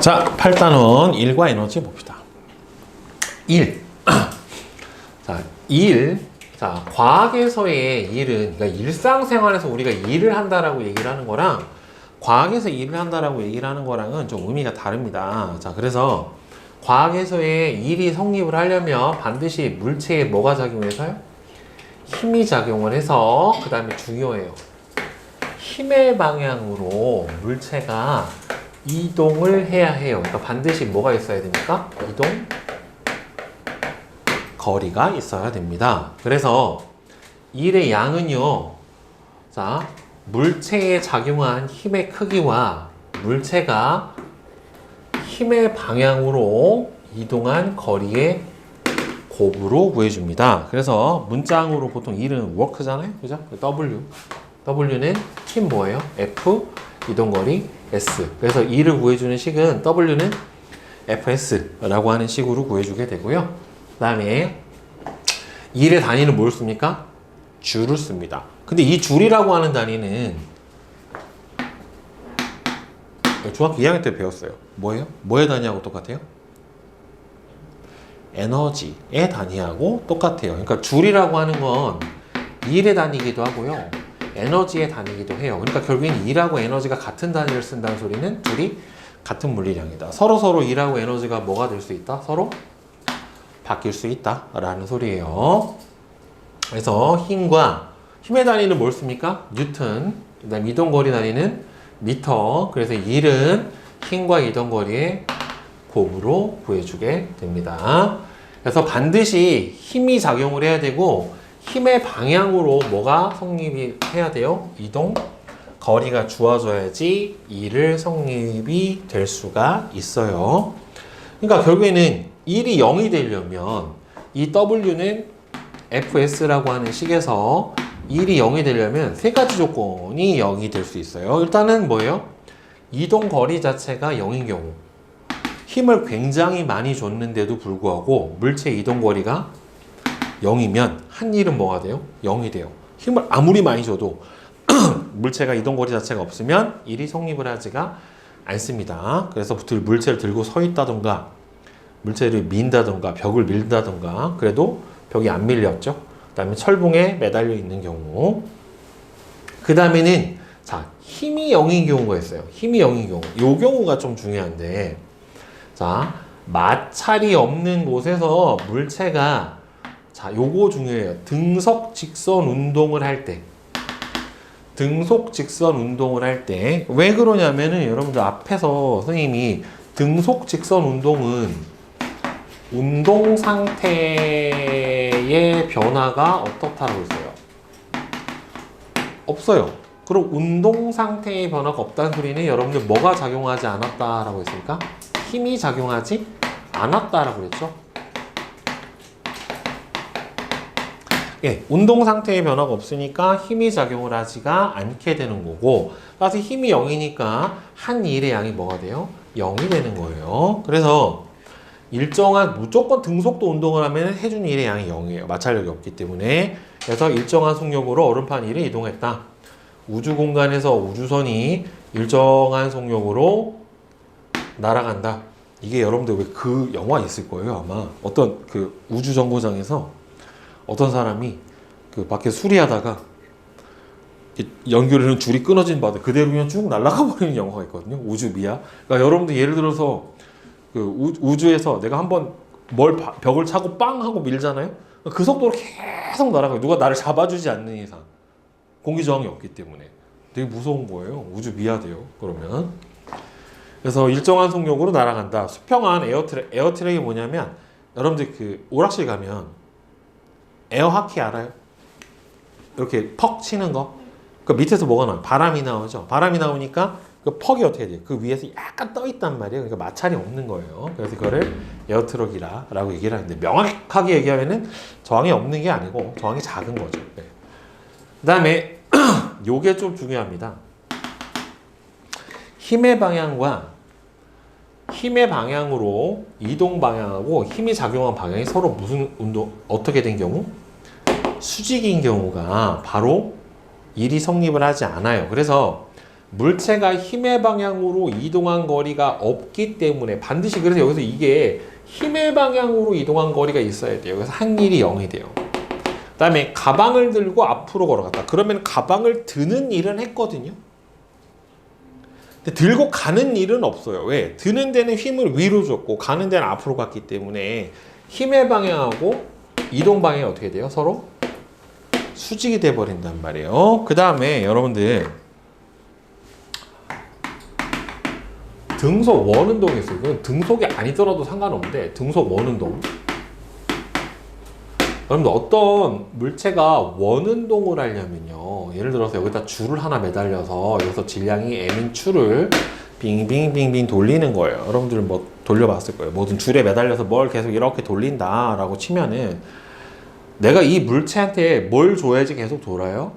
자, 8단원 1과 에너지 봅시다. 1. 자, 1. 자, 과학에서의 일은, 그러니까 일상생활에서 우리가 일을 한다라고 얘기를 하는 거랑, 과학에서 일을 한다라고 얘기를 하는 거랑은 좀 의미가 다릅니다. 자, 그래서 과학에서의 일이 성립을 하려면 반드시 물체에 뭐가 작용해서요? 힘이 작용을 해서, 그 다음에 중요해요. 힘의 방향으로 물체가 이동을 해야 해요. 그러니까 반드시 뭐가 있어야 됩니까? 이동 거리가 있어야 됩니다. 그래서 일의 양은요, 자, 물체에 작용한 힘의 크기와 물체가 힘의 방향으로 이동한 거리의 곱으로 구해줍니다. 그래서 문장으로 보통 일은 워크잖아요, 그죠? W는 힘 뭐예요? F, 이동거리 S. 그래서 E를 구해주는 식은 W는 FS라고 하는 식으로 구해주게 되고요. 그 다음에 E의 단위는 뭘 씁니까? 줄을 씁니다. 근데 이 줄이라고 하는 단위는 중학교 2학년 때 배웠어요. 뭐예요? 뭐의 단위하고 똑같아요? 에너지의 단위하고 똑같아요. 그러니까 줄이라고 하는 건 일의 단위이기도 하고요. 에너지의 단위이기도 해요. 그러니까 결국엔 일하고 에너지가 같은 단위를 쓴다는 소리는 둘이 같은 물리량이다. 서로 일하고 에너지가 뭐가 될 수 있다? 서로 바뀔 수 있다 라는 소리예요. 그래서 힘의 단위는 뭘 씁니까? 뉴턴. 그 다음 이동거리 단위는 미터. 그래서 일은 힘과 이동거리의 곱으로 구해주게 됩니다. 그래서 반드시 힘이 작용을 해야 되고 힘의 방향으로 뭐가 성립이 해야 돼요? 이동 거리가 주어져야지 일을 성립이 될 수가 있어요. 그러니까 결국에는 일이 0이 되려면 이 W는 FS라고 하는 식에서 일이 0이 되려면 세 가지 조건이 0이 될 수 있어요. 일단은 뭐예요? 이동 거리 자체가 0인 경우, 힘을 굉장히 많이 줬는데도 불구하고 물체 이동 거리가 0이면 한 일은 뭐가 돼요? 0이 돼요. 힘을 아무리 많이 줘도 물체가 이동거리 자체가 없으면 일이 성립을 하지가 않습니다. 그래서 물체를 들고 서 있다던가 물체를 민다던가 벽을 밀다던가 그래도 벽이 안 밀렸죠. 그 다음에 철봉에 매달려 있는 경우, 그 다음에는 자, 힘이 0인 경우가 있어요. 힘이 0인 경우, 이 경우가 좀 중요한데, 자, 마찰이 없는 곳에서 물체가, 자, 요거 중요해요. 등속 직선 운동을 할 때. 등속 직선 운동을 할 때. 왜 그러냐면은 여러분들 앞에서 선생님이 등속 직선 운동은 운동 상태의 변화가 어떻다고 했어요? 없어요. 그럼 운동 상태의 변화가 없다는 소리는 여러분들 뭐가 작용하지 않았다라고 했습니까? 힘이 작용하지 않았다라고 그랬죠? 예, 운동 상태의 변화가 없으니까 힘이 작용을 하지가 않게 되는 거고, 따라서 힘이 0이니까 한 일의 양이 뭐가 돼요? 0이 되는 거예요. 그래서 일정한 무조건 등속도 운동을 하면 해준 일의 양이 0이에요. 마찰력이 없기 때문에. 그래서 일정한 속력으로 얼음판 위를 이동했다. 우주 공간에서 우주선이 일정한 속력으로 날아간다. 이게 여러분들 왜 그 영화 있을 거예요, 아마. 어떤 그 우주 정거장에서 어떤 사람이 그 밖에 수리하다가 연결하는 줄이 끊어진 바다 그대로 그냥 쭉 날아가 버리는 영화가 있거든요. 우주 미아. 그러니까 여러분들 예를 들어서 그 우주에서 내가 한번 벽을 차고 빵 하고 밀잖아요. 그 속도로 계속 날아가요. 누가 나를 잡아주지 않는 이상. 공기 저항이 없기 때문에. 되게 무서운 거예요. 우주 미아돼요. 그러면. 그래서 일정한 속력으로 날아간다. 수평한 에어트랙이 뭐냐면 여러분들 그 오락실 가면 에어하키 알아요? 이렇게 퍽 치는 거. 그 밑에서 뭐가 나와요? 바람이 나오죠. 바람이 나오니까 그 퍽이 어떻게 돼요? 그 위에서 약간 떠 있단 말이에요. 그러니까 마찰이 없는 거예요. 그래서 이거를 에어트럭이라고 얘기를 하는데, 명확하게 얘기하면은 저항이 없는 게 아니고 저항이 작은 거죠. 네. 그 다음에 요게 좀 중요합니다. 힘의 방향으로 이동 방향하고 힘이 작용한 방향이 서로 무슨 어떻게 된 경우? 수직인 경우가 바로 일이 성립을 하지 않아요. 그래서 물체가 힘의 방향으로 이동한 거리가 없기 때문에 반드시 그래서 여기서 이게 힘의 방향으로 이동한 거리가 있어야 돼요. 그래서 항일이 0이 돼요. 그 다음에 가방을 들고 앞으로 걸어갔다. 그러면 가방을 드는 일은 했거든요. 근데 들고 가는 일은 없어요. 왜? 드는 데는 힘을 위로 줬고 가는 데는 앞으로 갔기 때문에 힘의 방향하고 이동 방향이 어떻게 돼요? 서로 수직이 돼 버린단 말이에요. 그 다음에 여러분들 등속 원운동이 있어요. 이건 등속이 아니더라도 상관없는데 등속 원운동. 여러분들 어떤 물체가 원운동을 하려면요. 예를 들어서 여기다 줄을 하나 매달려서 여기서 질량이 m인 줄을 빙빙빙빙 돌리는 거예요. 여러분들 뭐 돌려봤을 거예요. 모든 줄에 매달려서 뭘 계속 이렇게 돌린다 라고 치면은 내가 이 물체한테 뭘 줘야지 계속 돌아요?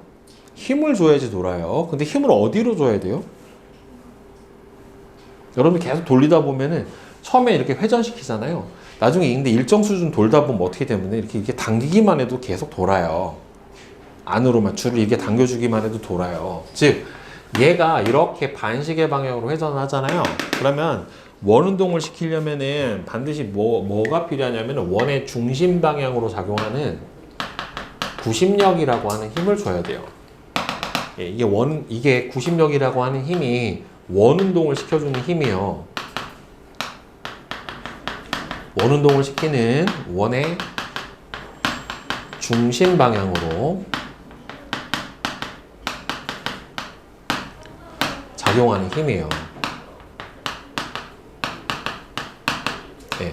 힘을 줘야지 돌아요. 근데 힘을 어디로 줘야 돼요? 여러분들 계속 돌리다 보면은 처음에 이렇게 회전시키잖아요. 나중에 근데 일정 수준 돌다 보면 어떻게 되면 이렇게 당기기만 해도 계속 돌아요. 안으로만 줄을 이렇게 당겨주기만 해도 돌아요. 즉 얘가 이렇게 반시계 방향으로 회전하잖아요. 그러면 원운동을 시키려면은 반드시 뭐가 필요하냐면 원의 중심 방향으로 작용하는 구심력이라고 하는 힘을 줘야 돼요. 예, 이게 구심력이라고 하는 힘이 원운동을 시켜주는 힘이요. 원운동을 시키는 원의 중심 방향으로 작용하는 힘이에요. 네.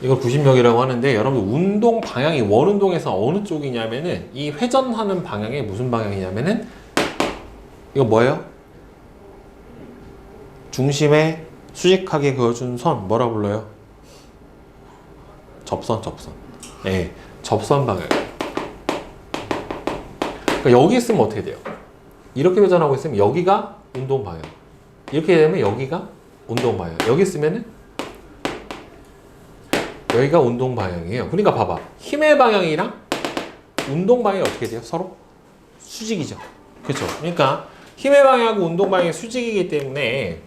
이걸 구심력이라고 하는데 여러분 운동 방향이 원운동에서 어느 쪽이냐면은 이 회전하는 방향이 무슨 방향이냐면은 이거 뭐예요? 중심에 수직하게 그어준 선 뭐라 불러요? 접선. 네, 접선 방향. 그러니까 여기 있으면 어떻게 돼요? 이렇게 회전하고 있으면 여기가 운동 방향. 이렇게 되면 여기가 운동 방향. 여기 있으면은 여기가 운동 방향이에요. 그러니까 봐봐. 힘의 방향이랑 운동 방향이 어떻게 돼요? 서로 수직이죠. 그렇죠? 그러니까 힘의 방향하고 운동 방향이 수직이기 때문에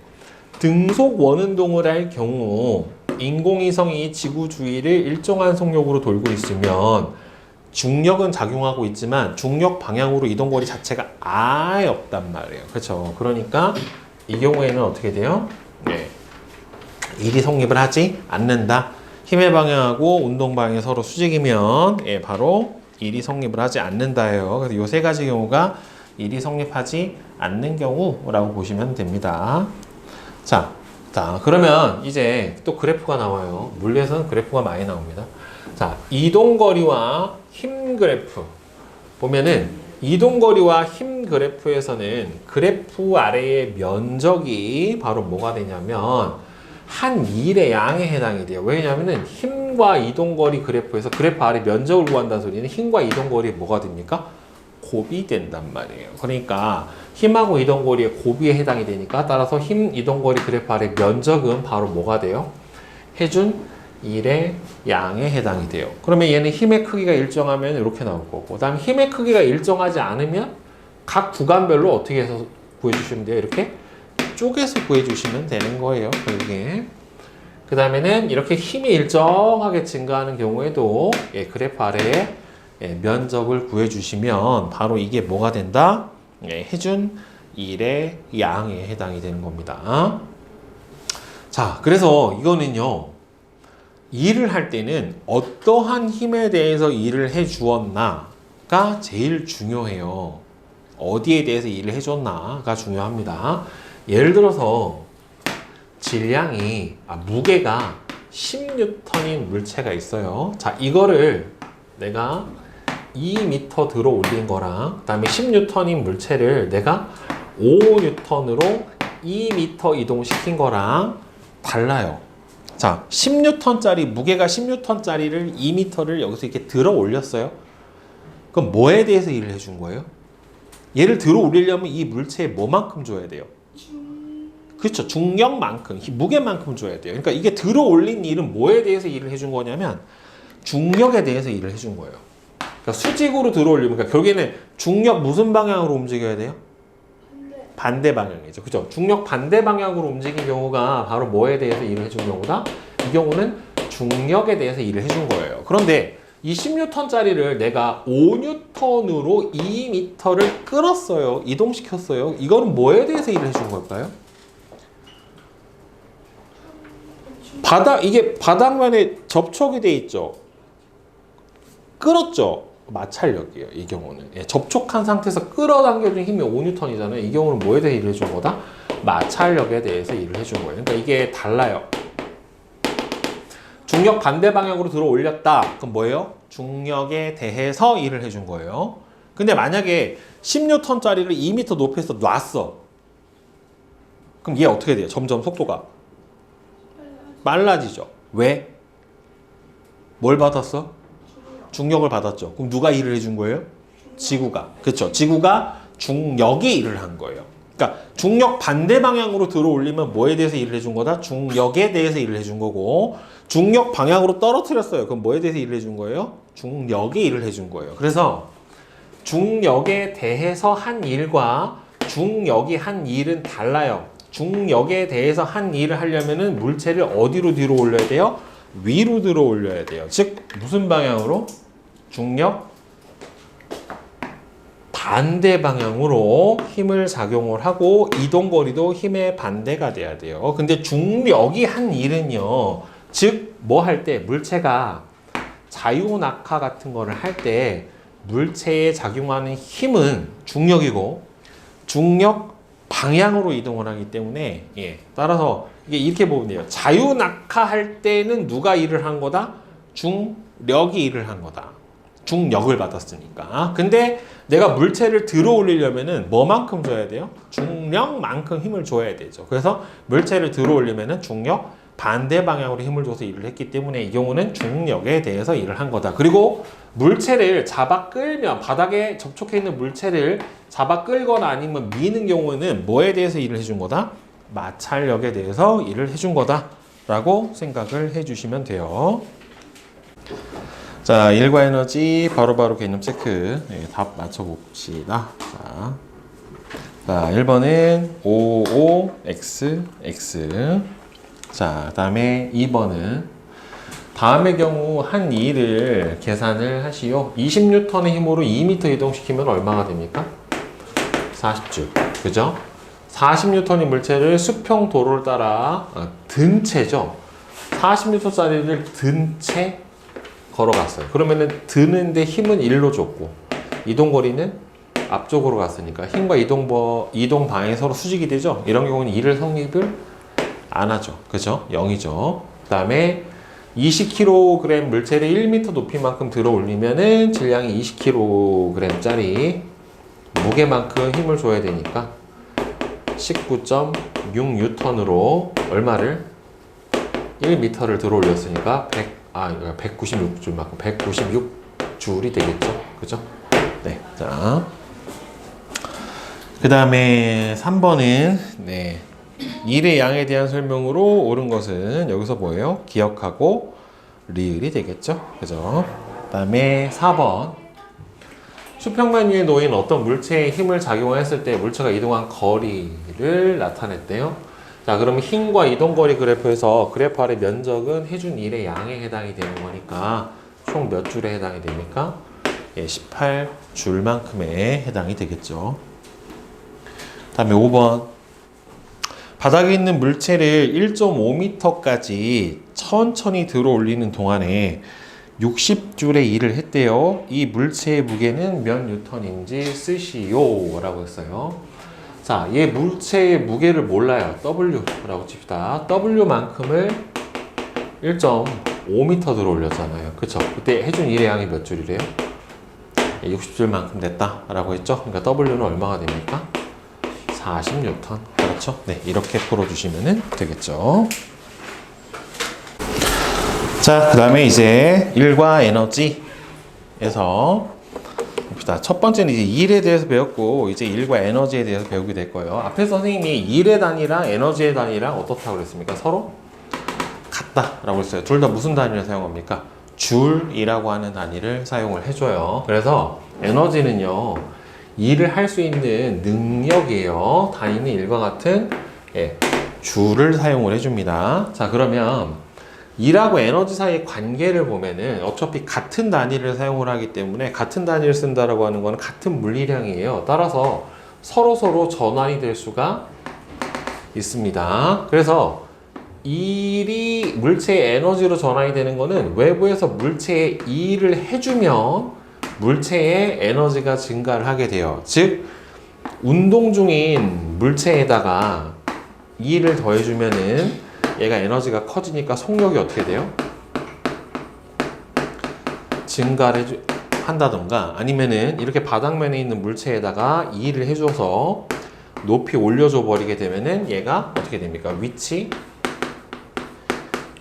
등속 원운동을 할 경우 인공위성이 지구 주위를 일정한 속력으로 돌고 있으면 중력은 작용하고 있지만 중력 방향으로 이동거리 자체가 아예 없단 말이에요. 그렇죠? 그러니까 이 경우에는 어떻게 돼요? 네. 일이 성립을 하지 않는다. 힘의 방향하고 운동 방향이 서로 수직이면 예, 바로 일이 성립을 하지 않는다예요. 그래서 이 세 가지 경우가 일이 성립하지 않는 경우라고 보시면 됩니다. 자, 그러면 이제 또 그래프가 나와요. 물리에서는 그래프가 많이 나옵니다. 자, 이동거리와 힘 그래프 보면은 이동거리와 힘 그래프에서는 그래프 아래의 면적이 바로 뭐가 되냐면 한 일의 양에 해당이 돼요. 왜냐면은 힘과 이동거리 그래프에서 그래프 아래 면적을 구한다는 소리는 힘과 이동거리에 뭐가 됩니까? 곱이 된단 말이에요. 그러니까 힘하고 이동거리의 곱이에 해당이 되니까 따라서 힘, 이동거리 그래프 아래 면적은 바로 뭐가 돼요? 해준 1의 양에 해당이 돼요. 그러면 얘는 힘의 크기가 일정하면 이렇게 나올 거고 그 다음에 힘의 크기가 일정하지 않으면 각 구간별로 어떻게 해서 구해주시면 돼요? 이렇게 쪼개서 구해주시면 되는 거예요. 결국에 그 다음에는 이렇게 힘이 일정하게 증가하는 경우에도 예, 그래프 아래에 예, 면적을 구해주시면 바로 이게 뭐가 된다? 예, 해준 1의 양에 해당이 되는 겁니다. 자, 그래서 이거는요. 일을 할 때는 어떠한 힘에 대해서 일을 해주었나가 제일 중요해요. 어디에 대해서 일을 해줬나가 중요합니다. 예를 들어서 질량이 무게가 10N인 물체가 있어요. 자, 이거를 내가 2m 들어 올린 거랑 그 다음에 10N인 물체를 내가 5N으로 2m 이동시킨 거랑 달라요. 자, 10N짜리 무게가 10N짜리를 2m를 여기서 이렇게 들어 올렸어요. 그럼 뭐에 대해서 일을 해준 거예요? 얘를 들어 올리려면 이 물체에 뭐만큼 줘야 돼요? 그렇죠. 중력만큼, 무게만큼 줘야 돼요. 그러니까 이게 들어 올린 일은 뭐에 대해서 일을 해준 거냐면 중력에 대해서 일을 해준 거예요. 그러니까 수직으로 들어 올리면 그러니까 결국에는 중력 무슨 방향으로 움직여야 돼요? 반대 방향이죠. 그죠? 중력 반대 방향으로 움직인 경우가 바로 뭐에 대해서 일을 해준 경우다? 이 경우는 중력에 대해서 일을 해준 거예요. 그런데 이 10N짜리를 내가 5N으로 2m를 끌었어요. 이동시켰어요. 이거는 뭐에 대해서 일을 해준 걸까요? 이게 바닥면에 접촉이 돼 있죠. 끌었죠. 마찰력이에요. 이 경우는. 예, 접촉한 상태에서 끌어당겨준 힘이 5N이잖아요. 이 경우는 뭐에 대해 일을 해준 거다? 마찰력에 대해서 일을 해준 거예요. 그러니까 이게 달라요. 중력 반대 방향으로 들어 올렸다. 그럼 뭐예요? 중력에 대해서 일을 해준 거예요. 근데 만약에 10N짜리를 2m 높이에서 놨어. 그럼 얘 어떻게 돼요? 점점 속도가 빨라지죠. 왜? 뭘 받았어? 중력을 받았죠. 그럼 누가 일을 해준 거예요? 지구가. 그렇죠. 지구가 중력이 일을 한 거예요. 그러니까 중력 반대 방향으로 들어 올리면 뭐에 대해서 일을 해준 거다? 중력에 대해서 일을 해준 거고, 중력 방향으로 떨어뜨렸어요. 그럼 뭐에 대해서 일을 해준 거예요? 중력에 일을 해준 거예요. 그래서 중력에 대해서 한 일과 중력이 한 일은 달라요. 중력에 대해서 한 일을 하려면은 물체를 어디로 들어 올려야 돼요? 위로 들어 올려야 돼요. 즉 무슨 방향으로? 중력 반대 방향으로 힘을 작용을 하고 이동거리도 힘의 반대가 돼야 돼요. 근데 중력이 한 일은요. 즉 뭐 할 때 물체가 자유낙하 같은 거를 할 때 물체에 작용하는 힘은 중력이고 중력 방향으로 이동을 하기 때문에 따라서 이게 이렇게 보면 돼요. 자유낙하 할 때는 누가 일을 한 거다? 중력이 일을 한 거다. 중력을 받았으니까. 근데 내가 물체를 들어 올리려면은 뭐만큼 줘야 돼요? 중력만큼 힘을 줘야 되죠. 그래서 물체를 들어 올리면은 중력 반대 방향으로 힘을 줘서 일을 했기 때문에 이 경우는 중력에 대해서 일을 한 거다. 그리고 물체를 잡아 끌면 바닥에 접촉해 있는 물체를 잡아 끌거나 아니면 미는 경우는 뭐에 대해서 일을 해준 거다? 마찰력에 대해서 일을 해준 거다 라고 생각을 해주시면 돼요. 자, 일과 에너지 바로바로 개념 체크. 답 맞춰봅시다. 자, 1번은 55xx. 자, 그 다음에 2번은 다음의 경우 한 일을 계산을 하시오. 20N의 힘으로 2m 이동시키면 얼마가 됩니까? 40줄. 그죠? 40N의 물체를 수평 도로를 따라 든 채죠. 40N짜리를 든 채 걸어갔어요. 그러면은 드는데 힘은 1로 줬고 이동거리는 앞쪽으로 갔으니까 힘과 이동 방향이 서로 수직이 되죠. 이런 경우는 1을 성립을 안 하죠. 그죠? 0이죠. 그 다음에 20kg 물체를 1m 높이만큼 들어 올리면은 질량이 20kg짜리 무게만큼 힘을 줘야 되니까 19.6N으로 얼마를? 1m를 들어 올렸으니까 196줄만큼 196줄이 되겠죠. 그죠? 네. 자. 그 다음에 3번은, 일의 양에 대한 설명으로 옳은 것은 여기서 뭐예요? 기억하고 리을이 되겠죠. 그죠? 그 다음에 4번. 수평면 위에 놓인 어떤 물체에 힘을 작용했을 때 물체가 이동한 거리를 나타냈대요. 자, 그러면 힘과 이동거리 그래프에서 그래프 아래 면적은 해준 일의 양에 해당이 되는 거니까 총 몇 줄에 해당이 됩니까? 18줄만큼에 해당이 되겠죠. 다음에 5번. 바닥에 있는 물체를 1.5m까지 천천히 들어 올리는 동안에 60줄의 일을 했대요. 이 물체의 무게는 몇 뉴턴인지 쓰시오 라고 했어요. 자, 얘 물체의 무게를 몰라요. W라고 칩시다. W만큼을 1.5m 들어 올렸잖아요. 그쵸? 그때 해준 일의 양이 몇 줄이래요? 60줄만큼 됐다 라고 했죠. 그러니까 W는 얼마가 됩니까? 40N. 그렇죠? 네, 이렇게 풀어주시면 되겠죠. 자, 그 다음에 이제 일과 에너지에서 봅시다. 첫 번째는 이제 일에 대해서 배웠고, 이제 일과 에너지에 대해서 배우게 될 거예요. 앞에 선생님이 일의 단위랑 에너지의 단위랑 어떻다고 그랬습니까? 서로 같다라고 했어요. 둘 다 무슨 단위를 사용합니까? 줄이라고 하는 단위를 사용을 해줘요. 그래서 에너지는요, 일을 할 수 있는 능력이에요. 단위는 일과 같은 줄을 사용을 해줍니다. 자, 그러면 일하고 에너지 사이의 관계를 보면은 어차피 같은 단위를 사용을 하기 때문에 같은 단위를 쓴다라고 하는 거는 같은 물리량이에요. 따라서 서로 전환이 될 수가 있습니다. 그래서 일이 물체의 에너지로 전환이 되는 거는 외부에서 물체에 일을 해주면 물체의 에너지가 증가를 하게 돼요. 즉 운동 중인 물체에다가 일을 더해주면은 얘가 에너지가 커지니까 속력이 어떻게 돼요? 증가를 한다던가 아니면은 이렇게 바닥면에 있는 물체에다가 일을 해줘서 높이 올려줘 버리게 되면은 얘가 어떻게 됩니까? 위치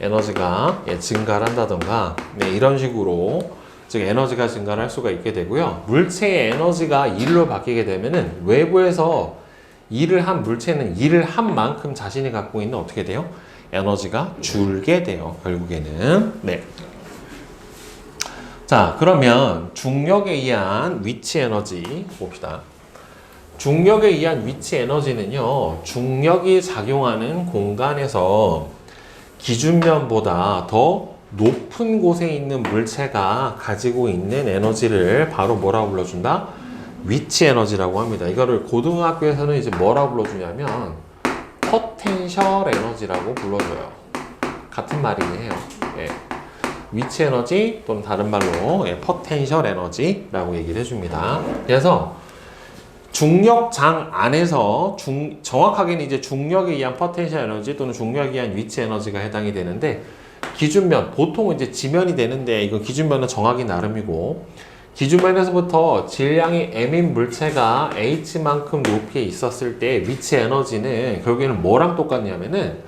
에너지가 증가를 한다던가 이런 식으로 즉 에너지가 증가를 할 수가 있게 되고요. 물체의 에너지가 일로 바뀌게 되면은 외부에서 일을 한 물체는 일을 한 만큼 자신이 갖고 있는 어떻게 돼요? 에너지가 줄게 돼요. 결국에는. 네. 자, 그러면 중력에 의한 위치 에너지 봅시다. 중력에 의한 위치 에너지는요, 중력이 작용하는 공간에서 기준면보다 더 높은 곳에 있는 물체가 가지고 있는 에너지를 바로 뭐라고 불러준다? 위치 에너지라고 합니다. 이거를 고등학교에서는 이제 뭐라고 불러주냐면 포텐셜 에너지라고 불러줘요. 같은 말이에요. 예. 위치 에너지 또는 다른 말로 포텐셜 에너지라고 얘기를 해줍니다. 그래서 중력장 안에서 정확하게는 이제 중력에 의한 포텐셜 에너지 또는 중력에 의한 위치 에너지가 해당이 되는데 기준면, 보통은 이제 지면이 되는데 이거 기준면은 정하기 나름이고 기준면에서부터 질량이 m인 물체가 h만큼 높이에 있었을 때 위치 에너지는 결국에는 뭐랑 똑같냐면은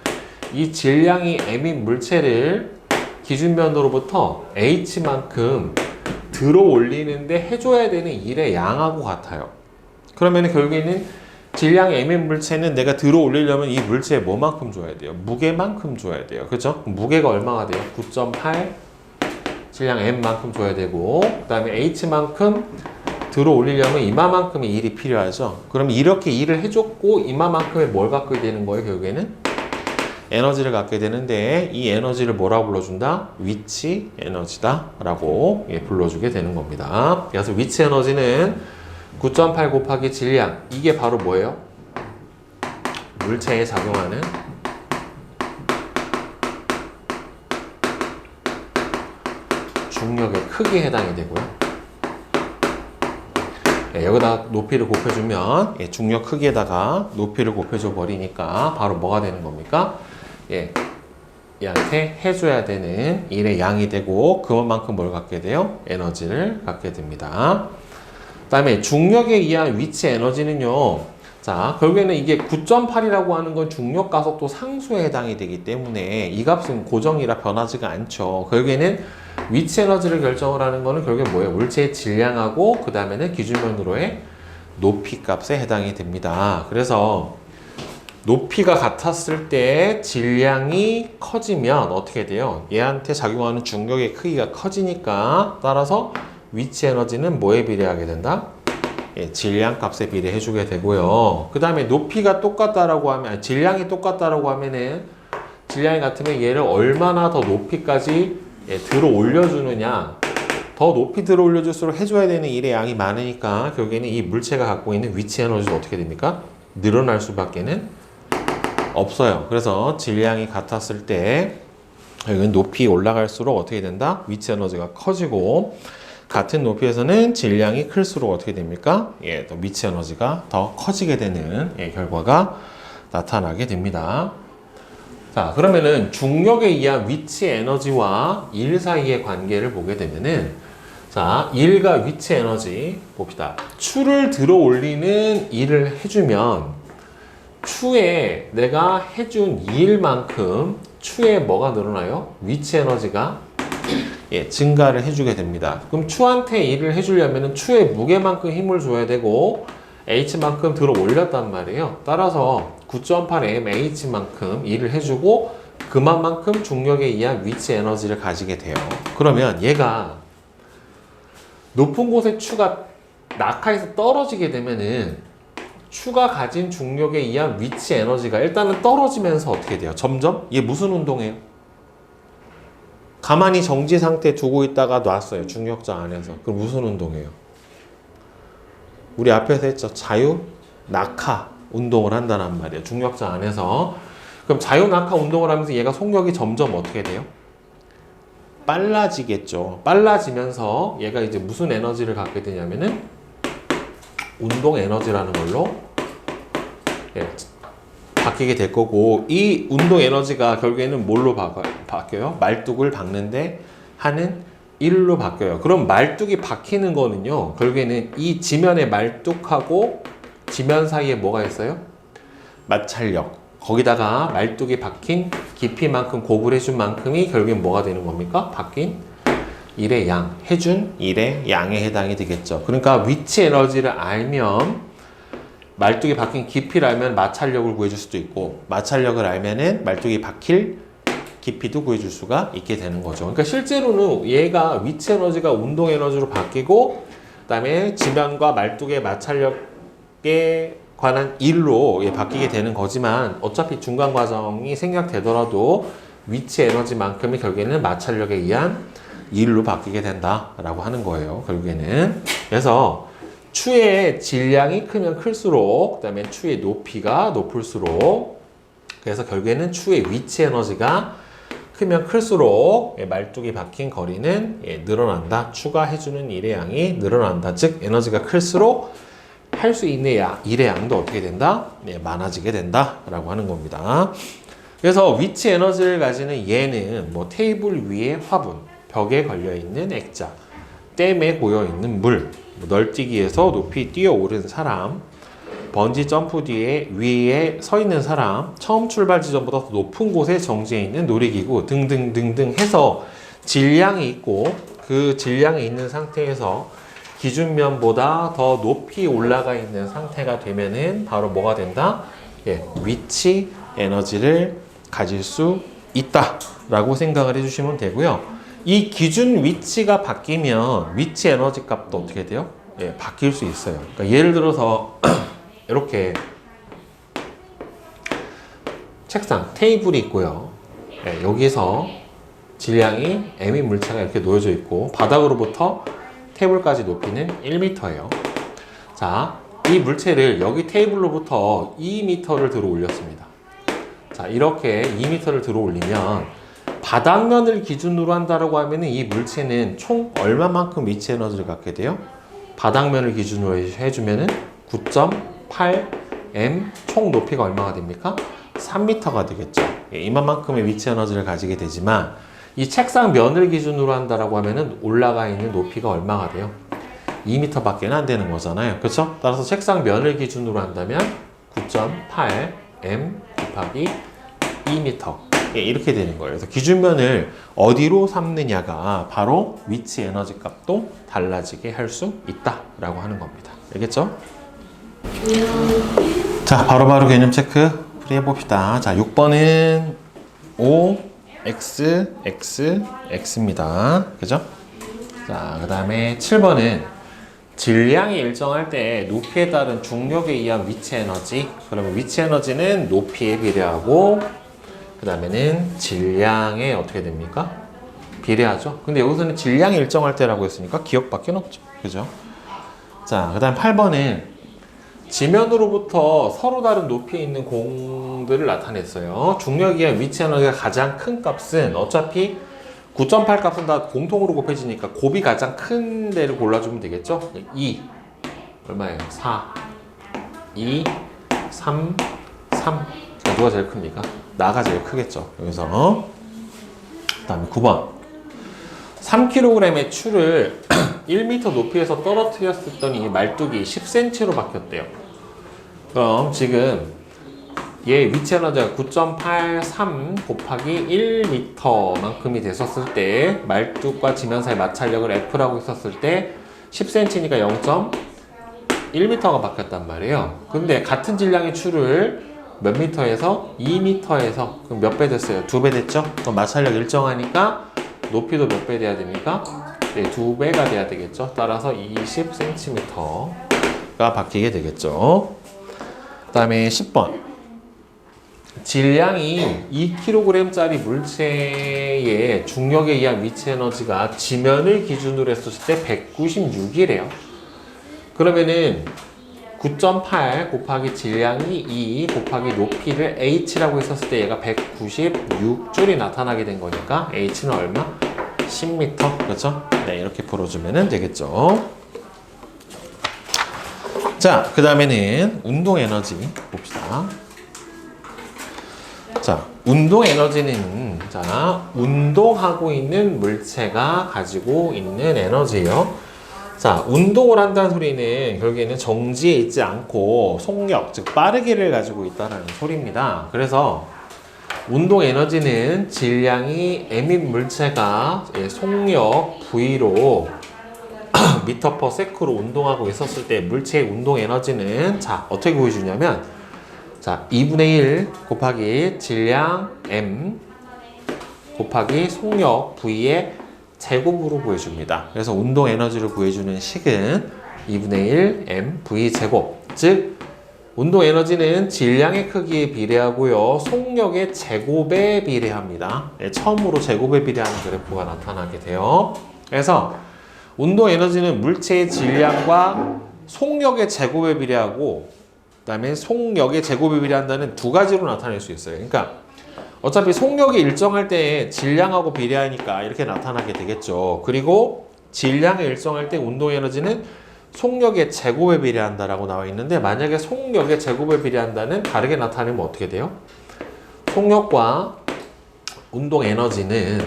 이 질량이 m인 물체를 기준면으로부터 h만큼 들어 올리는데 해줘야 되는 일의 양하고 같아요. 그러면 결국에는 질량이 m인 물체는 내가 들어 올리려면 이 물체에 뭐만큼 줘야 돼요? 무게만큼 줘야 돼요. 그죠? 무게가 얼마가 돼요? 9.8 질량 m만큼 줘야 되고 그 다음에 h만큼 들어 올리려면 이마만큼의 일이 필요하죠. 그럼 이렇게 일을 해줬고 이마만큼의 뭘 갖게 되는 거예요? 결국에는 에너지를 갖게 되는데 이 에너지를 뭐라고 불러준다? 위치 에너지다 라고 불러주게 되는 겁니다. 그래서 위치 에너지는 9.8 곱하기 질량, 이게 바로 뭐예요? 물체에 작용하는 중력의 크기에 해당이 되고요. 여기다 높이를 곱해주면 중력 크기에다가 높이를 곱해줘 버리니까 바로 뭐가 되는 겁니까? 얘한테 해줘야 되는 일의 양이 되고 그만큼 뭘 갖게 돼요? 에너지를 갖게 됩니다. 그 다음에 중력에 의한 위치 에너지는요, 자, 결국에는 이게 9.8이라고 하는 건 중력 가속도 상수에 해당이 되기 때문에 이 값은 고정이라 변하지가 않죠. 결국에는 위치 에너지를 결정을 하는 거는 결국에 뭐예요? 물체의 질량하고 그 다음에는 기준면으로의 높이 값에 해당이 됩니다. 그래서 높이가 같았을 때 질량이 커지면 어떻게 돼요? 얘한테 작용하는 중력의 크기가 커지니까 따라서 위치 에너지는 뭐에 비례하게 된다? 질량 값에 비례해 주게 되고요. 그 다음에 높이가 똑같다라고 하면, 질량이 똑같다라고 하면은 질량이 같으면 얘를 얼마나 더 높이까지 들어 올려주느냐, 더 높이 들어 올려줄수록 해줘야 되는 일의 양이 많으니까 결국에는 이 물체가 갖고 있는 위치 에너지도 어떻게 됩니까? 늘어날 수밖에는 없어요. 그래서 질량이 같았을 때 여기는 높이 올라갈수록 어떻게 된다? 위치 에너지가 커지고 같은 높이에서는 질량이 클수록 어떻게 됩니까? 더 위치 에너지가 더 커지게 되는 결과가 나타나게 됩니다. 자, 그러면은 중력에 의한 위치 에너지와 일 사이의 관계를 보게 되면은 자, 일과 위치 에너지 봅시다. 추를 들어 올리는 일을 해주면 추에 내가 해준 일만큼 추에 뭐가 늘어나요? 위치 에너지가 증가를 해주게 됩니다. 그럼 추한테 일을 해주려면 추의 무게만큼 힘을 줘야 되고 H만큼 들어 올렸단 말이에요. 따라서 9.8mH만큼 일을 해주고 그만큼 중력에 의한 위치 에너지를 가지게 돼요. 그러면 얘가 높은 곳에 추가 낙하에서 떨어지게 되면은 추가 가진 중력에 의한 위치 에너지가 일단은 떨어지면서 어떻게 돼요? 점점? 얘 무슨 운동해요? 가만히 정지 상태 두고 있다가 놨어요. 중력자 안에서. 그럼 무슨 운동해요? 우리 앞에서 했죠. 자유 낙하 운동을 한다는 말이에요. 중력자 안에서. 그럼 자유 낙하 운동을 하면서 얘가 속력이 점점 어떻게 돼요? 빨라지겠죠. 빨라지면서 얘가 이제 무슨 에너지를 갖게 되냐면은 운동 에너지라는 걸로 바뀌게 될 거고, 이 운동 에너지가 결국에는 뭘로 바뀌어요? 말뚝을 박는데 하는 일로 바뀌어요. 그럼 말뚝이 박히는 거는요, 결국에는 이 지면의 말뚝하고 지면 사이에 뭐가 있어요? 마찰력. 거기다가 말뚝이 박힌 깊이만큼 고불 해준 만큼이 결국엔 뭐가 되는 겁니까? 바뀐 일의 양, 해준 일의 양에 해당이 되겠죠. 그러니까 위치 에너지를 알면 말뚝이 박힌 깊이를 알면 마찰력을 구해줄 수도 있고, 마찰력을 알면은 말뚝이 박힐 깊이도 구해줄 수가 있게 되는 거죠. 그러니까 실제로는 얘가 위치 에너지가 운동 에너지로 바뀌고, 그 다음에 지면과 말뚝의 마찰력에 관한 일로 바뀌게 되는 거지만, 어차피 중간 과정이 생략되더라도 위치 에너지만큼이 결국에는 마찰력에 의한 일로 바뀌게 된다라고 하는 거예요. 결국에는. 그래서 추의 질량이 크면 클수록, 그 다음에 추의 높이가 높을수록, 그래서 결국에는 추의 위치 에너지가 크면 클수록 말뚝이 박힌 거리는 늘어난다. 추가 해주는 일의 양이 늘어난다. 즉 에너지가 클수록 할 수 있는 일의 양도 어떻게 된다? 많아지게 된다 라고 하는 겁니다. 그래서 위치 에너지를 가지는 얘는 뭐 테이블 위에 화분, 벽에 걸려있는 액자, 댐에 고여있는 물, 널뛰기에서 높이 뛰어오른 사람, 번지 점프 뒤에 위에 서 있는 사람, 처음 출발 지점보다 더 높은 곳에 정지해 있는 놀이기구 등등등등 해서 질량이 있고, 그 질량이 있는 상태에서 기준면보다 더 높이 올라가 있는 상태가 되면은 바로 뭐가 된다? 위치 에너지를 가질 수 있다 라고 생각을 해주시면 되고요. 이 기준 위치가 바뀌면 위치 에너지 값도 어떻게 돼요? 바뀔 수 있어요. 그러니까 예를 들어서 이렇게 책상, 테이블이 있고요. 여기서 질량이 m의 물체가 이렇게 놓여져 있고, 바닥으로부터 테이블까지 높이는 1m예요. 자, 이 물체를 여기 테이블로부터 2m를 들어 올렸습니다. 자, 이렇게 2m를 들어 올리면 바닥면을 기준으로 한다라고 하면 이 물체는 총 얼마만큼 위치 에너지를 갖게 돼요? 바닥면을 기준으로 해주면은 9.8m, 총 높이가 얼마가 됩니까? 3m가 되겠죠. 이만큼의 위치 에너지를 가지게 되지만, 이 책상 면을 기준으로 한다라고 하면은 올라가 있는 높이가 얼마가 돼요? 2m밖에 안 되는 거잖아요. 그렇죠? 따라서 책상 면을 기준으로 한다면 9.8m 곱하기 2m. 이렇게 되는 거예요. 그래서 기준면을 어디로 삼느냐가 바로 위치 에너지 값도 달라지게 할 수 있다라고 하는 겁니다. 알겠죠? 자, 바로바로 개념 체크 풀이 해봅시다. 자, 6번은 O, X, X, X입니다. 그죠? 자, 그 다음에 7번은 질량이 일정할 때 높이에 따른 중력에 의한 위치 에너지. 그러면 위치 에너지는 높이에 비례하고, 그 다음에는 질량에 어떻게 됩니까? 비례하죠. 근데 여기서는 질량이 일정할 때라고 했으니까 기억밖에 없죠. 그죠? 자, 그 다음 8번은 지면으로부터 서로 다른 높이에 있는 공들을 나타냈어요. 중력에 의한 위치 에너지가 가장 큰 값은 어차피 9.8 값은 다 공통으로 곱해지니까 곱이 가장 큰 데를 골라주면 되겠죠? 2 얼마예요? 4 2 3 3. 누가 제일 큽니까? 나가 제일 크겠죠. 여기서 그 다음에 9번 3kg의 추를 1m 높이에서 떨어뜨렸더니 말뚝이 10cm로 바뀌었대요. 그럼 지금 얘 위치 에너지가 9.83 곱하기 1m만큼이 됐었을 때, 말뚝과 지면 사이 마찰력을 F라고 했었을 때 10cm니까 0.1m가 바뀌었단 말이에요. 근데 같은 질량의 추를 몇 미터에서? 2m에서. 그럼 몇 배 됐어요? 2배 됐죠? 그럼 마찰력 일정하니까 높이도 몇 배 돼야 됩니까? 네, 2배가 돼야 되겠죠. 따라서 20cm가 바뀌게 되겠죠. 그 다음에 10번. 질량이 2kg짜리 물체의 중력에 의한 위치 에너지가 지면을 기준으로 했을 때 196이래요. 그러면은 9.8 곱하기 질량이 2 곱하기 높이를 h라고 했었을 때 얘가 196줄이 나타나게 된 거니까 h는 얼마? 10m. 그렇죠? 네, 이렇게 풀어주면 되겠죠. 자, 그 다음에는 운동 에너지 봅시다. 자, 운동 에너지는 운동하고 있는 물체가 가지고 있는 에너지예요. 자, 운동을 한다는 소리는 결국에는 정지에 있지 않고 속력, 즉 빠르기를 가지고 있다는 소리입니다. 그래서 운동 에너지는 질량이 m인 물체가 속력 V로 미터 퍼 세크로 운동하고 있었을 때 물체의 운동 에너지는 자, 어떻게 보여주냐면 자, 2분의 1 곱하기 질량 m 곱하기 속력 V의 제곱으로 보여줍니다. 그래서 운동 에너지를 구해주는 식은 2분의 1 m v 제곱, 즉 운동 에너지는 질량의 크기에 비례하고요, 속력의 제곱에 비례합니다. 네, 처음으로 제곱에 비례하는 그래프가 나타나게 돼요. 그래서 운동 에너지는 물체의 질량과 속력의 제곱에 비례하고 그 다음에 속력의 제곱에 비례한다는 두 가지로 나타낼 수 있어요. 그러니까 어차피 속력이 일정할 때 질량하고 비례하니까 이렇게 나타나게 되겠죠. 그리고 질량이 일정할 때 운동 에너지는 속력의 제곱에 비례한다라고 나와 있는데, 만약에 속력의 제곱에 비례한다는 다르게 나타내면 어떻게 돼요? 속력과 운동 에너지는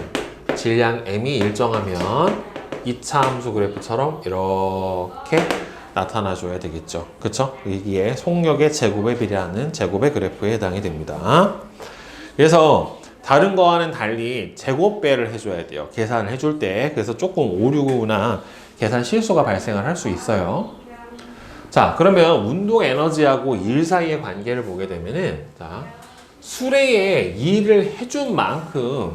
질량 m이 일정하면 2차 함수 그래프처럼 이렇게 나타나줘야 되겠죠. 그쵸? 여기에 속력의 제곱에 비례하는 제곱의 그래프에 해당이 됩니다. 그래서 다른 거와는 달리 제곱배를 해줘야 돼요. 계산을 해줄 때. 그래서 조금 오류나 계산 실수가 발생을 할 수 있어요. 자, 그러면 운동 에너지하고 일 사이의 관계를 보게 되면은, 자, 수레에 일을 해준 만큼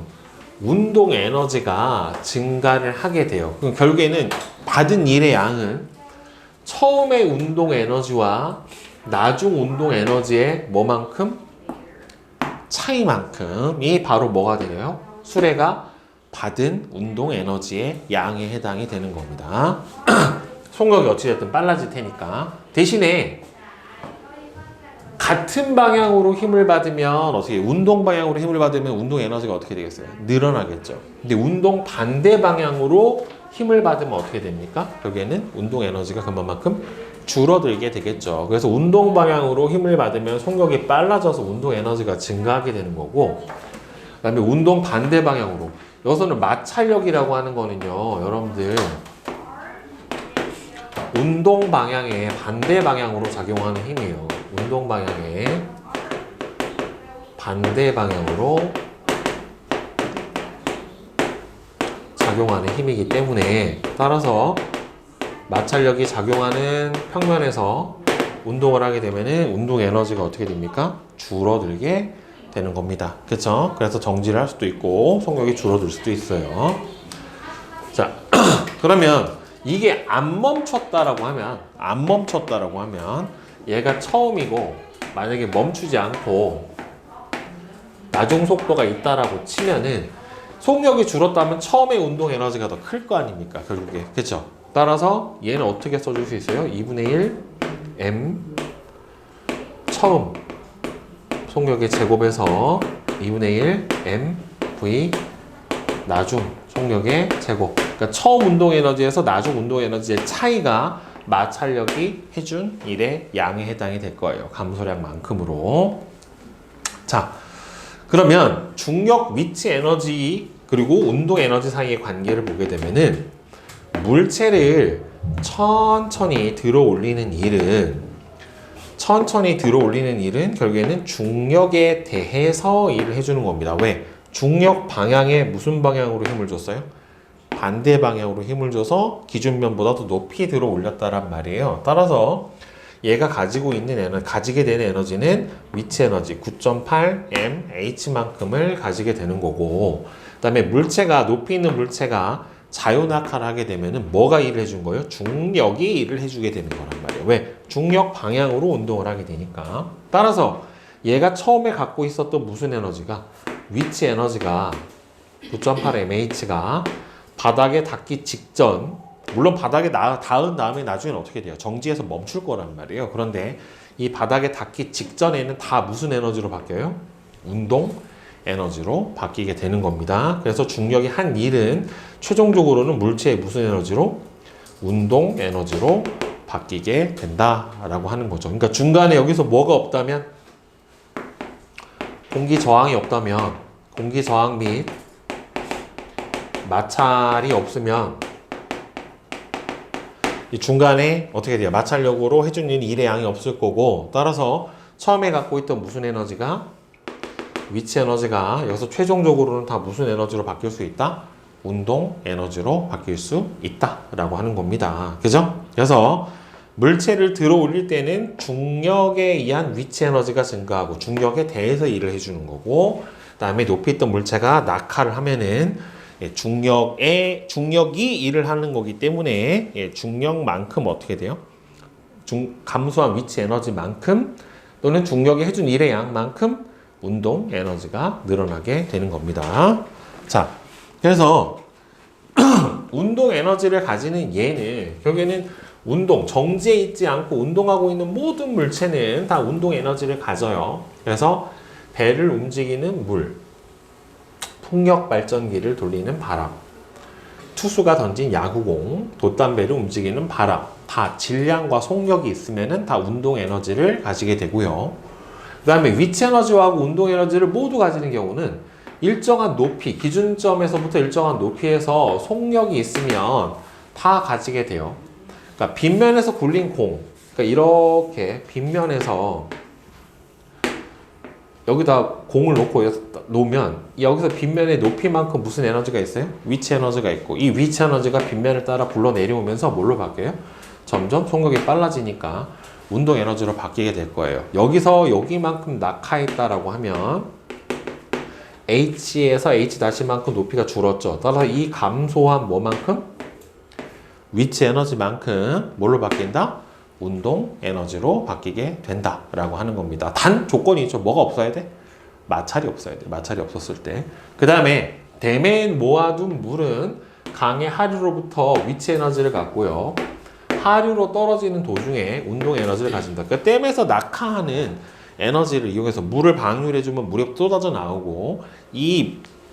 운동 에너지가 증가를 하게 돼요. 그럼 결국에는 받은 일의 양은 처음의 운동 에너지와 나중 운동 에너지의 뭐만큼? 차이만큼이 바로 뭐가 되나요? 수레가 받은 운동 에너지의 양에 해당이 되는 겁니다. 속력이 어찌됐든 빨라질 테니까. 대신에 같은 방향으로 힘을 받으면 어떻게, 운동 방향으로 힘을 받으면 운동 에너지가 어떻게 되겠어요? 늘어나겠죠. 근데 운동 반대 방향으로 힘을 받으면 어떻게 됩니까? 결국에는 운동 에너지가 그만큼 줄어들게 되겠죠. 그래서 운동 방향으로 힘을 받으면 속력이 빨라져서 운동 에너지가 증가하게 되는 거고, 그 다음에 운동 반대 방향으로, 여기서는 마찰력이라고 하는 거는요, 여러분들 운동 방향의 반대 방향으로 작용하는 힘이에요. 운동 방향의 반대 방향으로 작용하는 힘이기 때문에, 따라서 마찰력이 작용하는 평면에서 운동을 하게 되면은 운동 에너지가 어떻게 됩니까? 줄어들게 되는 겁니다. 그렇죠? 그래서 정지를 할 수도 있고 속력이 줄어들 수도 있어요. 자, 그러면 이게 안 멈췄다라고 하면 얘가 처음이고, 만약에 멈추지 않고 나중 속도가 있다라고 치면은 속력이 줄었다면 처음에 운동 에너지가 더 클 거 아닙니까? 결국에. 그렇죠? 따라서 얘는 어떻게 써줄 수 있어요? 2분의 1 m 처음 속력의 제곱에서 2분의 1 m v 나중 속력의 제곱. 그러니까 처음 운동 에너지에서 나중 운동 에너지의 차이가 마찰력이 해준 일의 양에 해당이 될 거예요. 감소량만큼으로. 자, 그러면 중력 위치 에너지 그리고 운동 에너지 사이의 관계를 보게 되면은, 물체를 천천히 들어 올리는 일은 결국에는 중력에 대해서 일을 해주는 겁니다. 왜? 중력 방향에 무슨 방향으로 힘을 줬어요? 반대 방향으로 힘을 줘서 기준면보다 더 높이 들어 올렸다란 말이에요. 따라서 얘가 가지게 되는 에너지는 위치 에너지 9.8 m h만큼을 가지게 되는 거고, 그 다음에 높이 있는 물체가 자유낙하를 하게 되면은 뭐가 일을 해준 거예요? 중력이 일을 해주게 되는 거란 말이에요. 왜? 중력 방향으로 운동을 하게 되니까. 따라서 얘가 처음에 갖고 있었던 무슨 에너지가 위치 에너지가 9.8 mh가 바닥에 닿기 직전, 물론 바닥에 닿은 다음에 나중에는 어떻게 돼요? 정지해서 멈출 거란 말이에요. 그런데 이 바닥에 닿기 직전에는 다 무슨 에너지로 바뀌어요? 운동 에너지로 바뀌게 되는 겁니다. 그래서 중력이 한 일은 최종적으로는 물체의 무슨 에너지로? 운동 에너지로 바뀌게 된다라고 하는 거죠. 그러니까 중간에 여기서 뭐가 없다면, 공기 저항이 없다면, 공기 저항 및 마찰이 없으면 이 중간에 어떻게 돼요? 마찰력으로 해주는 일의 양이 없을 거고, 따라서 처음에 갖고 있던 무슨 에너지가, 위치 에너지가 여기서 최종적으로는 다 무슨 에너지로 바뀔 수 있다? 운동 에너지로 바뀔 수 있다라고 하는 겁니다. 그죠? 그래서 물체를 들어 올릴 때는 중력에 의한 위치 에너지가 증가하고 중력에 대해서 일을 해주는 거고, 그 다음에 높이 있던 물체가 낙하를 하면은 중력이 일을 하는 거기 때문에 중력만큼 어떻게 돼요? 감소한 위치 에너지만큼 또는 중력이 해준 일의 양만큼 운동 에너지가 늘어나게 되는 겁니다. 자, 그래서 운동 에너지를 가지는 얘는 결국에는 운동, 정지해 있지 않고 운동하고 있는 모든 물체는 다 운동 에너지를 가져요. 그래서 배를 움직이는 물, 풍력 발전기를 돌리는 바람, 투수가 던진 야구공, 돛담배를 움직이는 바람, 다 질량과 속력이 있으면은 다 운동 에너지를 가지게 되고요. 그 다음에 위치 에너지와 운동 에너지를 모두 가지는 경우는 일정한 높이, 기준점에서부터 일정한 높이에서 속력이 있으면 다 가지게 돼요. 그러니까 빗면에서 굴린 공, 그러니까 이렇게 빗면에서 여기다 공을 놓으면 여기서 빗면의 높이만큼 무슨 에너지가 있어요? 위치 에너지가 있고, 이 위치 에너지가 빗면을 따라 굴러 내려오면서 뭘로 바뀌어요? 점점 속력이 빨라지니까 운동 에너지로 바뀌게 될 거예요. 여기서 여기만큼 낙하했다라고 하면 H에서 H-만큼 높이가 줄었죠. 따라서 이 감소한 뭐만큼? 위치 에너지만큼 뭘로 바뀐다? 운동 에너지로 바뀌게 된다라고 하는 겁니다. 단 조건이 있죠. 뭐가 없어야 돼? 마찰이 없어야 돼. 마찰이 없었을 때. 그 다음에 댐에 모아둔 물은 강의 하류로부터 위치 에너지를 갖고요. 하류로 떨어지는 도중에 운동 에너지를 가진다. 그러니까 댐에서 낙하하는 에너지를 이용해서 물을 방류해주면 물이 쏟아져 나오고,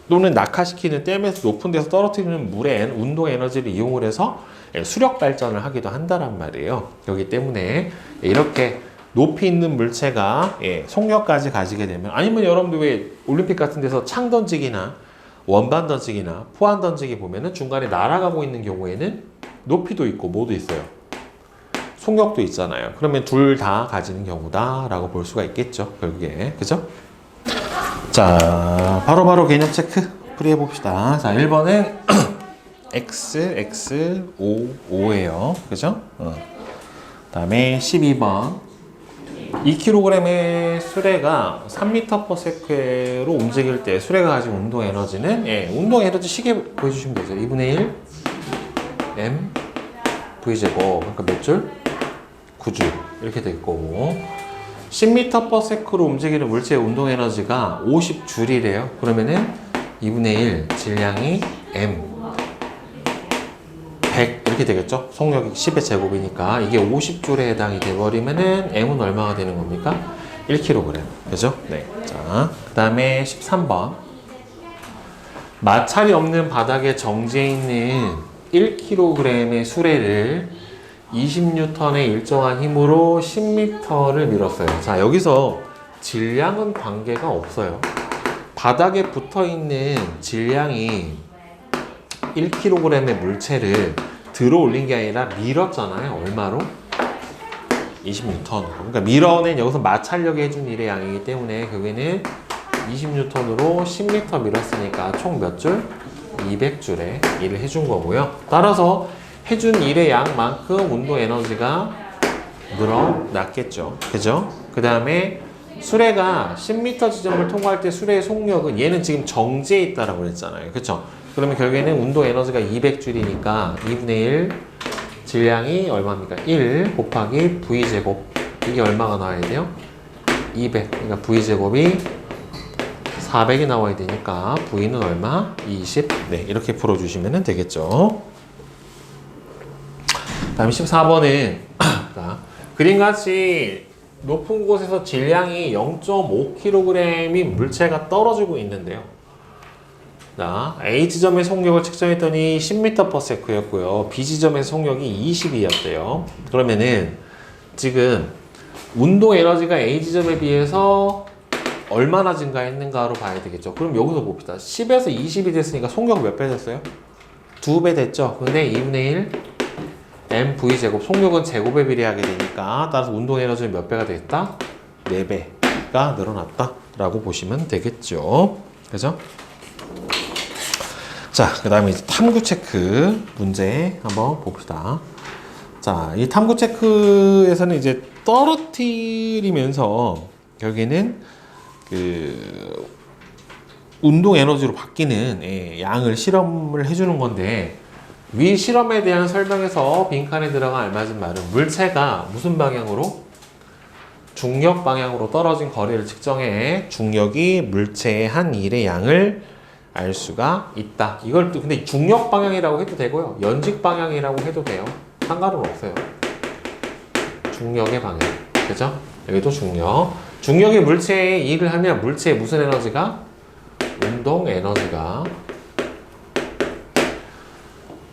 또는 낙하시키는 댐에서 높은 데서 떨어뜨리는 물의 운동 에너지를 이용을 해서 수력 발전을 하기도 한다란 말이에요. 그렇기 때문에 이렇게 높이 있는 물체가 속력까지 가지게 되면, 아니면 여러분들 왜 올림픽 같은 데서 창 던지기나 원반 던지기나 포환 던지기 보면은 중간에 날아가고 있는 경우에는 높이도 있고 뭐도 있어요. 속력도 있잖아요. 그러면 둘 다 가지는 경우다라고 볼 수가 있겠죠. 결국에. 그죠? 자, 바로바로 개념 체크 풀이해 봅시다. 자, 1번은 X, X, O, O예요. 그죠? 그 다음에 12번 2kg의 수레가 3m/s로 움직일 때 수레가 가진 운동 에너지는, 운동 에너지 시계 보여주시면 되죠. 2분의 1 M V제곱. 그러니까 몇 줄? 9줄. 이렇게 될 거고, 10m/s로 움직이는 물체의 운동 에너지가 50줄이래요. 그러면은 2분의 1 질량이 M 100 이렇게 되겠죠. 속력이 10의 제곱이니까 이게 50줄에 해당이 돼버리면은 M은 얼마가 되는 겁니까? 1kg. 그죠? 네. 자, 그 다음에 13번. 마찰이 없는 바닥에 정지해 있는 1kg의 수레를 20N의 일정한 힘으로 10m를 밀었어요. 자, 여기서 질량은 관계가 없어요. 바닥에 붙어 있는 질량이 1kg의 물체를 들어 올린 게 아니라 밀었잖아요. 얼마로? 20N. 그러니까 밀어낸 여기서 마찰력이 해준 일의 양이기 때문에 그게는 20N으로 10m 밀었으니까 총 몇 줄? 200줄의 일을 해준 거고요. 따라서 해준 일의 양만큼 운동 에너지가 늘어났겠죠. 그죠? 그 다음에 수레가 10m 지점을 통과할 때 수레의 속력은, 얘는 지금 정지해 있다라고 그랬잖아요. 그쵸? 그러면 결국에는 운동 에너지가 200줄이니까 2분의 1 질량이 얼마입니까? 1 곱하기 V제곱. 이게 얼마가 나와야 돼요? 200. 그러니까 V제곱이 400이 나와야 되니까 V는 얼마? 20. 네, 이렇게 풀어주시면 되겠죠. 다음 14번은 그림같이 높은 곳에서 질량이 0.5kg인 물체가 떨어지고 있는데요. 자, A지점의 속력을 측정했더니 10m/s였고요. B지점의 속력이 20이었대요. 그러면은 지금 운동 에너지가 A지점에 비해서 얼마나 증가했는가로 봐야 되겠죠. 그럼 여기서 봅시다. 10에서 20이 됐으니까 속력 몇 배 됐어요? 2배 됐죠. 근데 2분의 1 mv제곱, 속력은 제곱에 비례하게 되니까 따라서 운동 에너지는 몇 배가 됐다? 4배가 늘어났다 라고 보시면 되겠죠. 그죠? 자, 그 다음에 탐구 체크 문제 한번 봅시다. 자, 이 탐구 체크에서는 이제 떨어뜨리면서 결국에는 그 운동 에너지로 바뀌는 양을 실험을 해주는 건데, 위 실험에 대한 설명에서 빈칸에 들어간 알맞은 말은 물체가 무슨 방향으로? 중력 방향으로 떨어진 거리를 측정해 중력이 물체의 한 일의 양을 알 수가 있다. 이걸 또 근데 중력 방향이라고 해도 되고요. 연직 방향이라고 해도 돼요. 상관은 없어요. 중력의 방향. 그죠? 여기도 중력. 중력이 물체에 일을 하면 물체의 무슨 에너지가? 운동 에너지가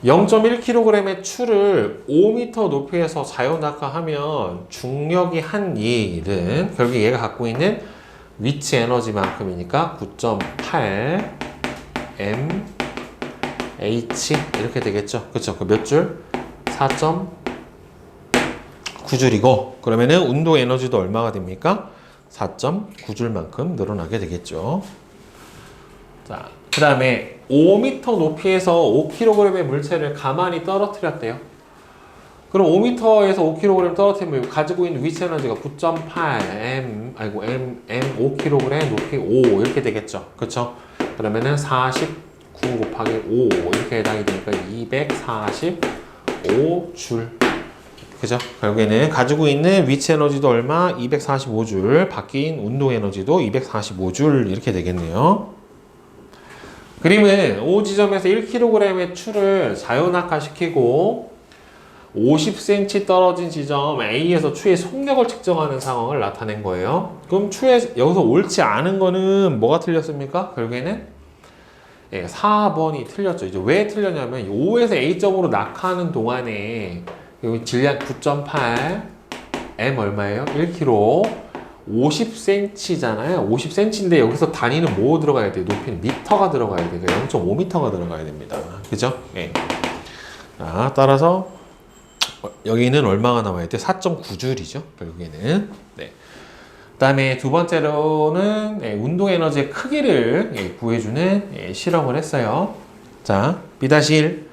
0.1kg의 추를 5m 높이에서 자유낙하하면 중력이 한 일은 결국 얘가 갖고 있는 위치 에너지만큼이니까 9.8 m h 이렇게 되겠죠. 그쵸? 그 몇 줄? 4.9줄이고 그러면은 운동 에너지도 얼마가 됩니까? 4.9줄만큼 늘어나게 되겠죠. 자, 그 다음에 5m 높이에서 5kg의 물체를 가만히 떨어뜨렸대요. 그럼 5m에서 5kg 떨어뜨리면 가지고 있는 위치 에너지가 9.8 m, 5kg 높이 5 이렇게 되겠죠. 그렇죠? 그러면은 49 곱하기 5 이렇게 해당이 되니까 245줄. 그죠? 결국에는 가지고 있는 위치 에너지도 얼마? 245줄. 바뀐 운동 에너지도 245줄 이렇게 되겠네요. 그림은 O 지점에서 1kg의 추를 자유낙하시키고 50cm 떨어진 지점 A에서 추의 속력을 측정하는 상황을 나타낸 거예요. 그럼 추에 여기서 옳지 않은 거는 뭐가 틀렸습니까? 결국에는 4번이 틀렸죠. 이제 왜 틀렸냐면 O에서 A점으로 낙하하는 동안에 여기 질량 9.8 M 얼마예요? 1kg 50cm잖아요. 50cm인데 여기서 단위는 뭐 들어가야 돼요? 높이는 미터가 들어가야 돼요. 0.5m가 들어가야 됩니다. 그죠? 예. 자, 따라서 여기는 얼마가 나와야 돼? 4.9줄이죠. 결국에는. 네. 그 다음에 두 번째로는 운동 에너지의 크기를 구해주는 실험을 했어요. 자, B-1.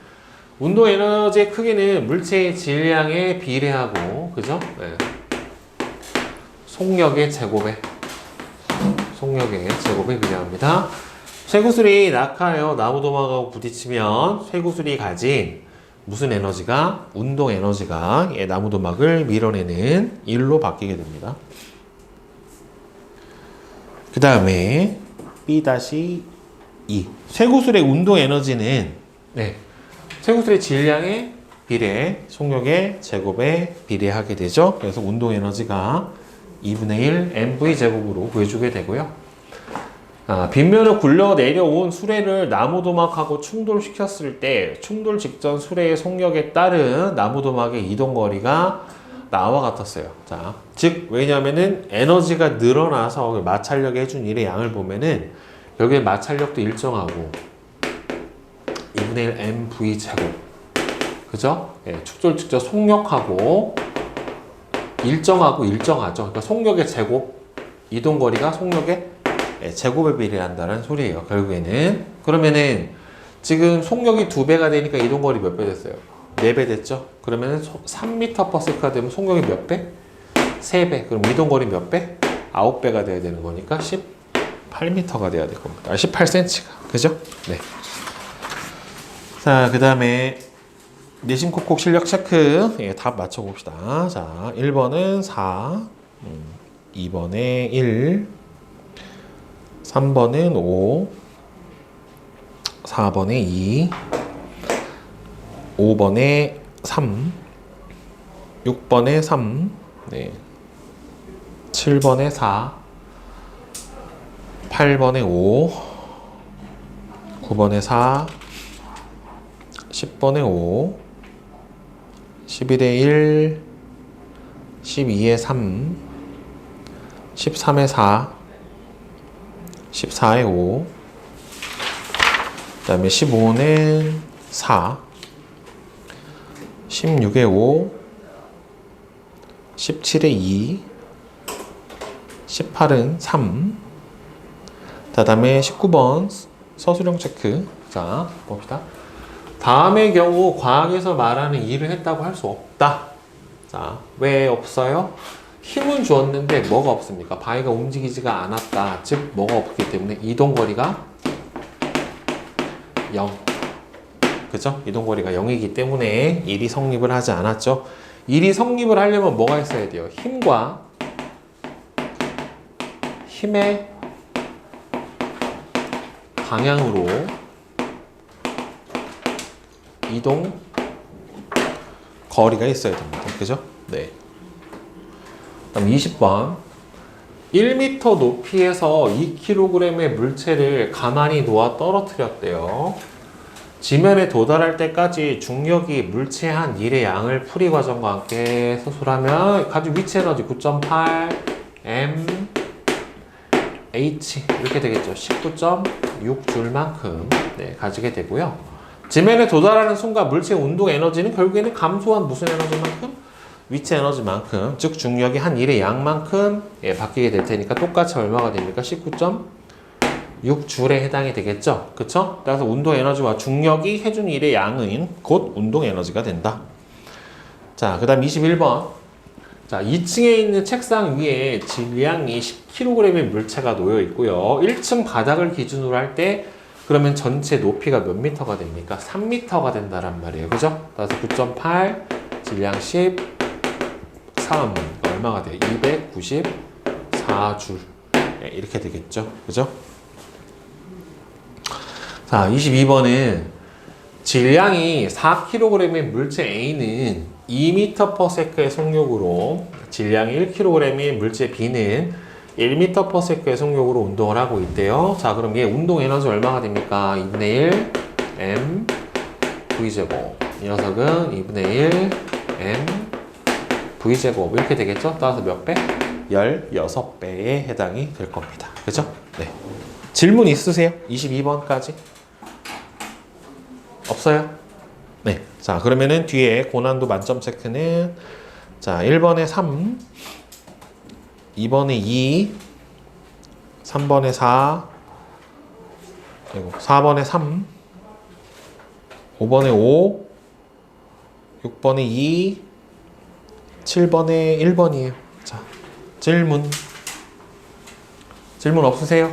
운동 에너지의 크기는 물체의 질량에 비례하고, 그죠? 네. 속력의 제곱에 비례합니다. 쇠구슬이 낙하하여 나무도막하고 부딪히면 쇠구슬이 가진 무슨 에너지가? 운동 에너지가 나무도막을 밀어내는 일로 바뀌게 됩니다. 그 다음에 B-2 쇠구슬의 운동 에너지는 쇠구슬의 질량에 비례, 속력의 제곱에 비례하게 되죠. 그래서 운동 에너지가 2분의 1 mv제곱으로 구해주게 되고요. 빗면을 굴러 내려온 수레를 나무도막하고 충돌시켰을 때 충돌 직전 수레의 속력에 따른 나무도막의 이동거리가 나와 같았어요. 자, 즉 왜냐하면은 에너지가 늘어나서 마찰력이 해준 일의 양을 보면은 여기에 마찰력도 일정하고 2분의 1 mv제곱 그죠? 축돌 직전 속력하고 일정하죠. 그러니까 속력의 제곱, 이동거리가 속력의 제곱에 비례한다는 소리예요. 결국에는. 그러면은 지금 속력이 2배가 되니까 이동거리 몇 배 됐어요? 4배 됐죠? 그러면은 3m/s가 되면 속력이 몇 배? 3배. 그럼 이동거리 몇 배? 9배가 돼야 되는 거니까 18m가 돼야 될 겁니다. 18cm가. 그죠? 네. 자, 그 다음에 내신 콕콕 실력 체크. 예, 답 맞춰봅시다. 자, 1번은 4, 2번에 1, 3번은 5, 4번에 2, 5번에 3, 6번에 3, 네. 7번에 4, 8번에 5, 9번에 4, 10번에 5, 11에 1, 12에 3, 13에 4, 14에 5, 그 다음에 15는 4, 16에 5, 17에 2, 18은 3, 그 다음에 19번 서술형 체크. 자, 봅시다. 다음의 경우 과학에서 말하는 일을 했다고 할 수 없다. 자, 왜 없어요? 힘은 주었는데 뭐가 없습니까? 바위가 움직이지가 않았다. 즉 뭐가 없기 때문에 이동거리가 0. 그죠? 이동거리가 0이기 때문에 일이 성립을 하지 않았죠. 일이 성립을 하려면 뭐가 있어야 돼요? 힘과 힘의 방향으로 이동 거리가 있어야 됩니다. 그죠? 네. 그럼 20번. 1m 높이에서 2kg의 물체를 가만히 놓아 떨어뜨렸대요. 지면에 도달할 때까지 중력이 물체 한 1의 양을 풀이 과정과 함께 서술하면 가지고 위치 에너지 9.8 m h 이렇게 되겠죠. 19.6줄만큼 네, 가지게 되고요. 지면에 도달하는 순간 물체의 운동 에너지는 결국에는 감소한 무슨 에너지만큼? 위치 에너지만큼, 즉 중력이 한 1의 양만큼 예, 바뀌게 될 테니까 똑같이 얼마가 됩니까? 19.6줄에 해당이 되겠죠. 그쵸? 따라서 운동 에너지와 중력이 해준 1의 양은 곧 운동 에너지가 된다. 자, 그 다음 21번. 자, 2층에 있는 책상 위에 질량이 10kg의 물체가 놓여 있고요. 1층 바닥을 기준으로 할 때 그러면 전체 높이가 몇 미터가 됩니까? 3미터가 된다란 말이에요. 그죠? 따라서 9.8, 질량 10, 3, 얼마가 돼요? 294줄. 네, 이렇게 되겠죠. 그죠? 자, 22번은 질량이 4kg의 물체 A는 2m/s의 속력으로 질량이 1kg의 물체 B는 1m/s의 속력으로 운동을 하고 있대요. 자, 그럼 얘 운동 에너지 얼마가 됩니까? 2분의 1 m v제곱. 이 녀석은 2분의 1 m v제곱 이렇게 되겠죠? 따라서 몇 배? 16배에 해당이 될 겁니다. 그죠? 네. 질문 있으세요? 22번까지? 없어요? 네. 자, 그러면은 뒤에 고난도 만점 체크는 자, 1번에 3, 2번에 2, 3번에 4, 그리고 4번에 3, 5번에 5, 6번에 2, 7번에 1번이에요. 자, 질문 없으세요?